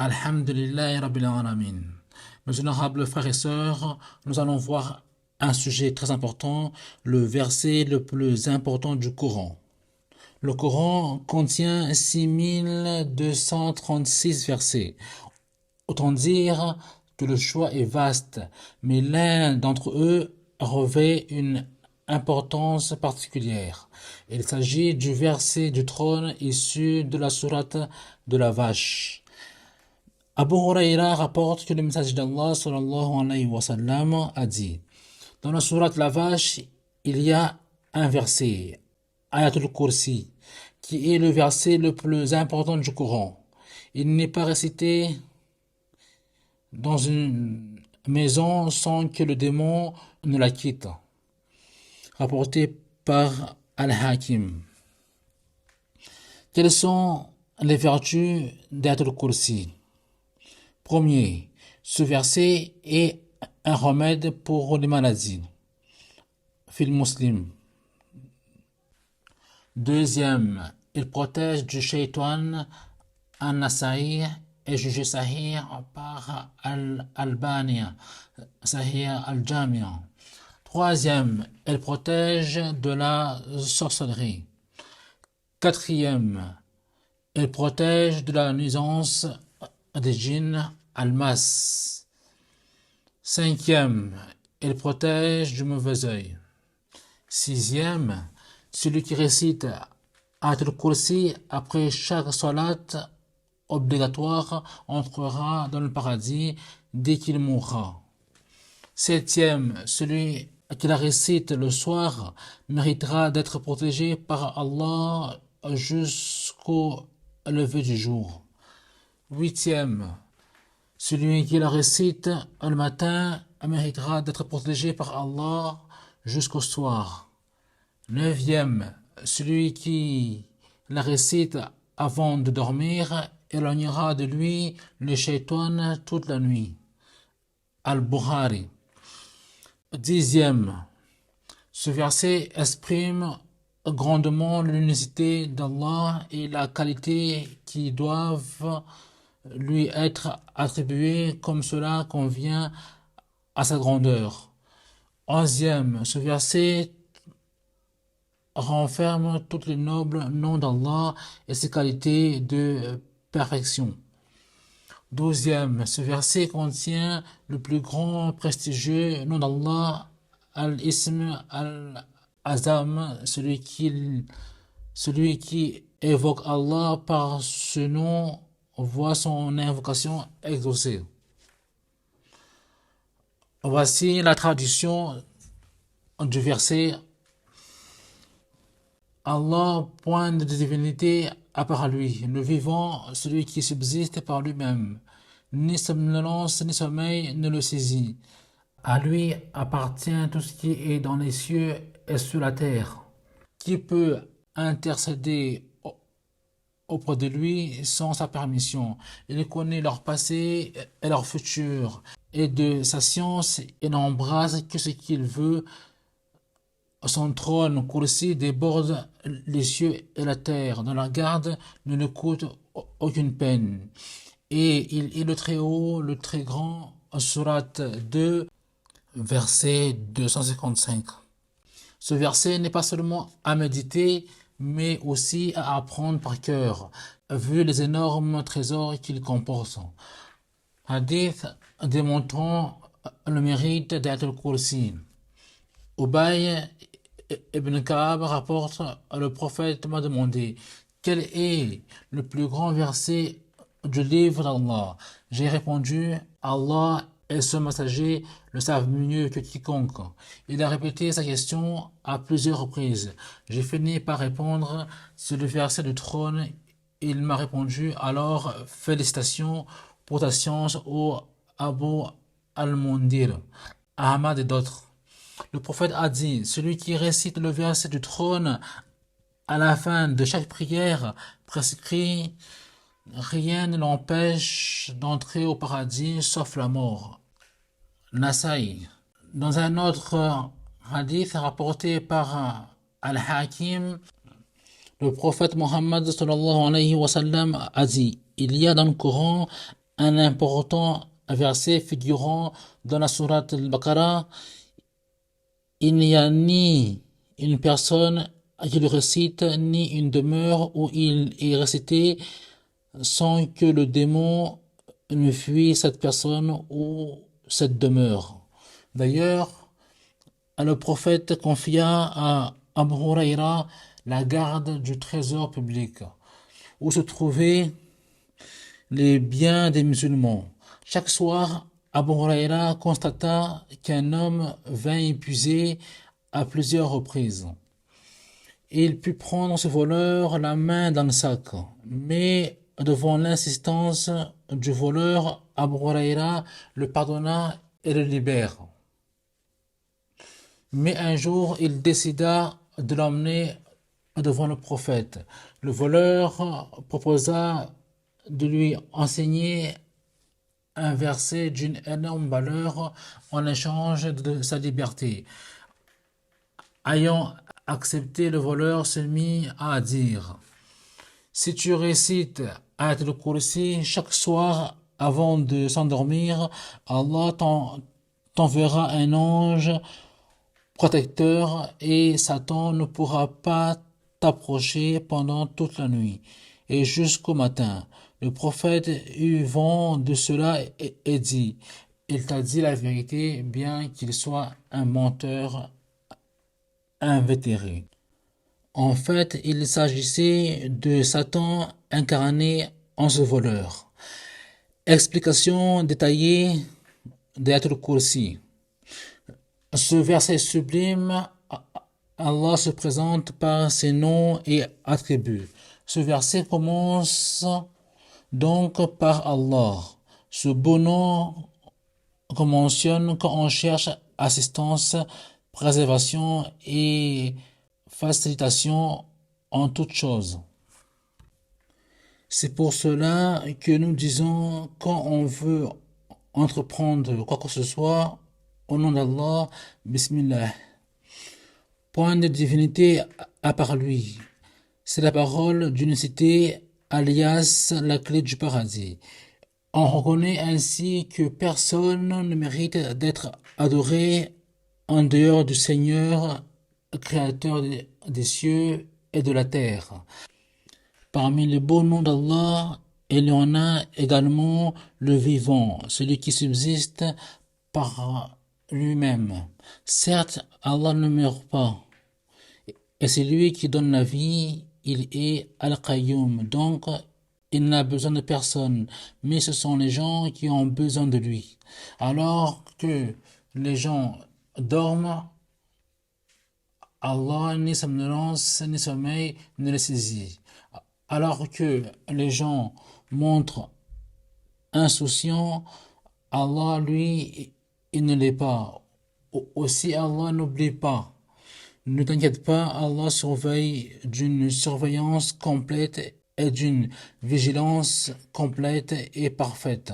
Alhamdulillahi Rabbil Alamin. Mes honorables frères et sœurs, nous allons voir un sujet très important, le verset le plus important du Coran. Le Coran contient 6236 versets. Autant dire que le choix est vaste, mais l'un d'entre eux revêt une importance particulière. Il s'agit du verset du trône issu de la sourate de la vache. Abu Huraira rapporte que le messager d'Allah sallallahu alayhi wa sallam a dit: dans la sourate la vache, il y a un verset, Ayatul Kursi, qui est le verset le plus important du Coran. Il n'est pas récité dans une maison sans que le démon ne la quitte. Rapporté par Al-Hakim. Quelles sont les vertus d'Ayatul Kursi? Premier, ce verset est un remède pour les maladies. Fil Muslim. Deuxième, il protège du shaitan. An-Nasa'i est jugé sahih par Al-Albani, sahih Al-Jami'a. Troisième, elle protège de la sorcellerie. Quatrième, elle protège de la nuisance des djinns al-mas. Cinquième, elle protège du mauvais œil. Sixième, celui qui récite Ayatul Kursi après chaque salat obligatoire entrera dans le paradis dès qu'il mourra. Septième, celui qui la récite le soir méritera d'être protégé par Allah jusqu'au lever du jour. Huitième, celui qui la récite le matin méritera d'être protégé par Allah jusqu'au soir. Neuvième, celui qui la récite avant de dormir éloignera de lui le shaitan toute la nuit. Al-Bukhari. Dixième, ce verset exprime grandement l'unicité d'Allah et la qualité qui doivent lui être attribuées comme cela convient à sa grandeur. Onzième, ce verset renferme tous les nobles noms d'Allah et ses qualités de perfection. Douzième, ce verset contient le plus grand prestigieux nom d'Allah, Al-Ism Al-Azam, celui qui évoque Allah par ce nom voit son invocation exaucée. Voici la traduction du verset. Allah, point de divinité à part lui, le vivant, celui qui subsiste par lui-même. Ni somnolence ni sommeil ne le saisit. À lui appartient tout ce qui est dans les cieux et sur la terre. Qui peut intercéder auprès de lui sans sa permission? Il connaît leur passé et leur futur, et de sa science il n'embrasse que ce qu'il veut. Son trône Kursi déborde les cieux et la terre, dont la garde ne lui coûte aucune peine. Et il est le très haut, le très grand, Sourate 2, verset 255. Ce verset n'est pas seulement à méditer, mais aussi à apprendre par cœur, vu les énormes trésors qu'il comporte. Hadith démontrant le mérite d'Ayatul Kursi. Ubay ibn Ka'ab rapporte: le prophète m'a demandé quel est le plus grand verset du livre d'Allah. J'ai répondu: Allah et son messager le savent mieux que quiconque. Il a répété sa question à plusieurs reprises. J'ai fini par répondre: c'est le verset du trône. Il m'a répondu: alors félicitations pour ta science, ô Abu al-Mundir, Ahmad et d'autres. Le prophète a dit: celui qui récite le verset du trône à la fin de chaque prière prescrit, rien ne l'empêche d'entrer au paradis sauf la mort. Nasa'i. Dans un autre hadith rapporté par Al-Hakim, le prophète Mohammed sallallahu alayhi wa sallam a dit: il y a dans le Coran un important verset figurant dans la sourate Al-Baqarah. Il n'y a ni une personne qui le récite, ni une demeure où il est récité sans que le démon ne fuit cette personne ou cette demeure. D'ailleurs, le prophète confia à Abu Huraira la garde du trésor public, où se trouvaient les biens des musulmans. Chaque soir, Abu Huraira constata qu'un homme vint épuiser à plusieurs reprises. Il put prendre ce voleur la main dans le sac, mais devant l'insistance du voleur, Abu Huraira le pardonna et le libère. Mais un jour, il décida de l'emmener devant le prophète. Le voleur proposa de lui enseigner un verset d'une énorme valeur en échange de sa liberté. Ayant accepté, le voleur se mit à dire: si tu récites Ayat al-Kursi chaque soir avant de s'endormir, Allah t'enverra un ange protecteur et Satan ne pourra pas t'approcher pendant toute la nuit et jusqu'au matin. Le prophète eut vent de cela et dit: il t'a dit la vérité, bien qu'il soit un menteur invétéré. En fait, il s'agissait de Satan incarné en ce voleur. Explication détaillée d'Ayat al-Kursi. Ce verset sublime, Allah se présente par ses noms et attributs. Ce verset commence donc par Allah. Ce beau nom qu'on mentionne quand on cherche assistance, préservation et facilitation en toutes choses. C'est pour cela que nous disons, quand on veut entreprendre quoi que ce soit, au nom d'Allah, Bismillah. Point de divinité à part lui. C'est la parole d'unicité, alias la clé du paradis. On reconnaît ainsi que personne ne mérite d'être adoré en dehors du Seigneur, créateur des cieux et de la terre. Parmi les beaux noms d'Allah, il y en a également le vivant, celui qui subsiste par lui-même. Certes, Allah ne meurt pas, et c'est lui qui donne la vie, il est Al-Qayyum, donc il n'a besoin de personne, mais ce sont les gens qui ont besoin de lui. Alors que les gens dorment, Allah ni somnolence ni sommeil ne les saisit. Alors que les gens montrent insouciants, Allah, lui, il ne l'est pas. Aussi, Allah n'oublie pas. Ne t'inquiète pas, Allah surveille d'une surveillance complète et d'une vigilance complète et parfaite.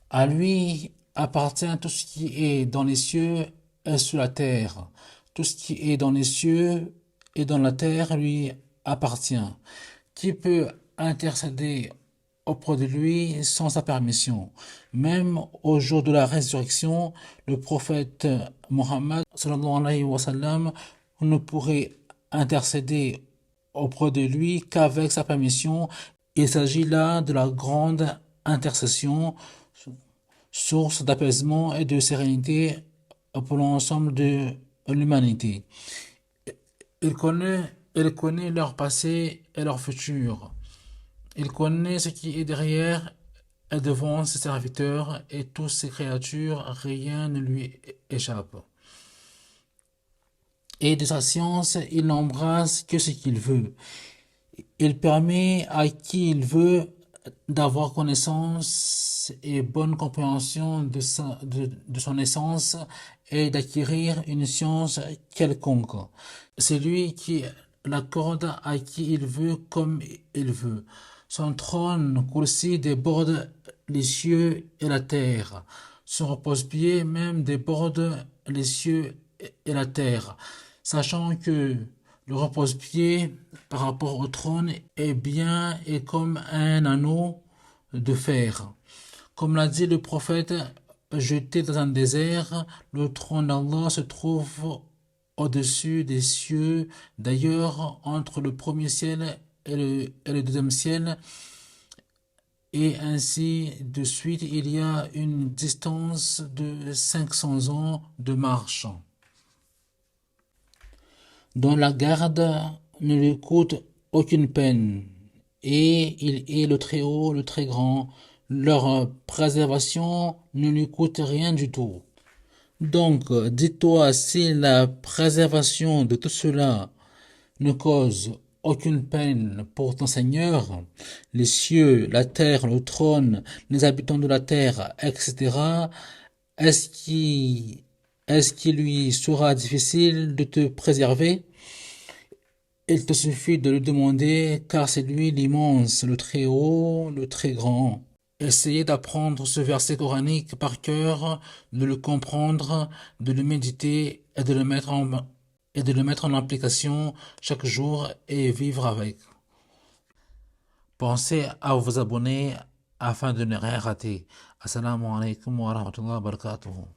À lui appartient tout ce qui est dans les cieux et sous la terre. Tout ce qui est dans les cieux et dans la terre lui appartient. Qui peut intercéder auprès de lui sans sa permission? Même au jour de la résurrection, le prophète Mohammed sallallahu alayhi wa sallam ne pourrait intercéder auprès de lui qu'avec sa permission. Il s'agit là de la grande intercession, source d'apaisement et de sérénité pour l'ensemble de l'humanité. Il connaît leur passé et leur futur. Il connaît ce qui est derrière et devant ses serviteurs et toutes ses créatures, rien ne lui échappe. Et de sa science, il n'embrasse que ce qu'il veut. Il permet à qui il veut d'avoir connaissance et bonne compréhension de son essence et d'acquérir une science quelconque. C'est lui qui l'accorde à qui il veut comme il veut. Son trône Kursi déborde les cieux et la terre. Son repose-pied même déborde les cieux et la terre. Sachant que le repose-pied par rapport au trône est bien et comme un anneau de faire. Comme l'a dit le prophète, jeté dans un désert, le trône d'Allah se trouve au-dessus des cieux. D'ailleurs, entre le premier ciel et le deuxième ciel, et ainsi de suite, il y a une distance de 500 ans de marche, dont la garde ne lui coûte aucune peine, et il est le très haut, le très grand. Leur préservation ne lui coûte rien du tout. Donc, dis-toi, si la préservation de tout cela ne cause aucune peine pour ton Seigneur, les cieux, la terre, le trône, les habitants de la terre, etc., est-ce qu'il est-ce qu'il lui sera difficile de te préserver? Il te suffit de le demander, car c'est lui l'immense, le très haut, le très grand. Essayez d'apprendre ce verset coranique par cœur, de le comprendre, de le méditer et de le mettre en application chaque jour et vivre avec. Pensez à vous abonner afin de ne rien rater. Assalamu alaikum wa rahmatullahi wa barakatuh.